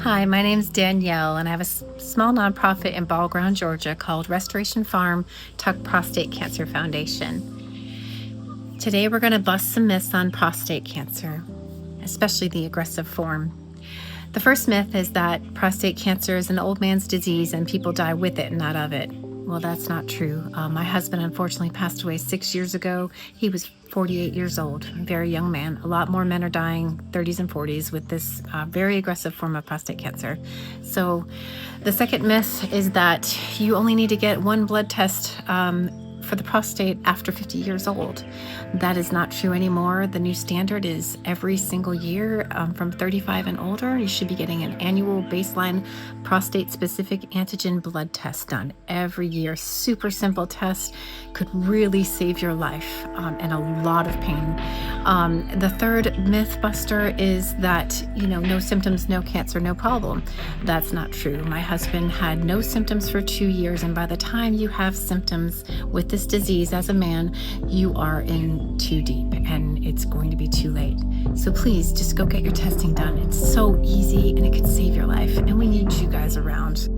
Hi, my name's Danielle, and I have a small nonprofit in Ball Ground, Georgia called Restoration Farm Tuck Prostate Cancer Foundation. Today, we're going to bust some myths on prostate cancer, especially the aggressive form. The first myth is that prostate cancer is an old man's disease and people die with it, not of it. Well, that's not true. My husband unfortunately passed away 6 years ago. He was 48 years old, a very young man. A lot more men are dying 30s and 40s with this very aggressive form of prostate cancer. So the second myth is that you only need to get one blood test for the prostate after 50 years old. That is not true anymore. The new standard is every single year from 35 and older, you should be getting an annual baseline prostate-specific antigen blood test done every year. Super simple test, could really save your life and a lot of pain. The third myth buster is that, no symptoms, no cancer, no problem. That's not true. My husband had no symptoms for 2 years, and by the time you have symptoms with this disease as a man, you are in too deep and it's going to be too late. So please just go get your testing done. It's so easy and it could save your life, and we need you guys around.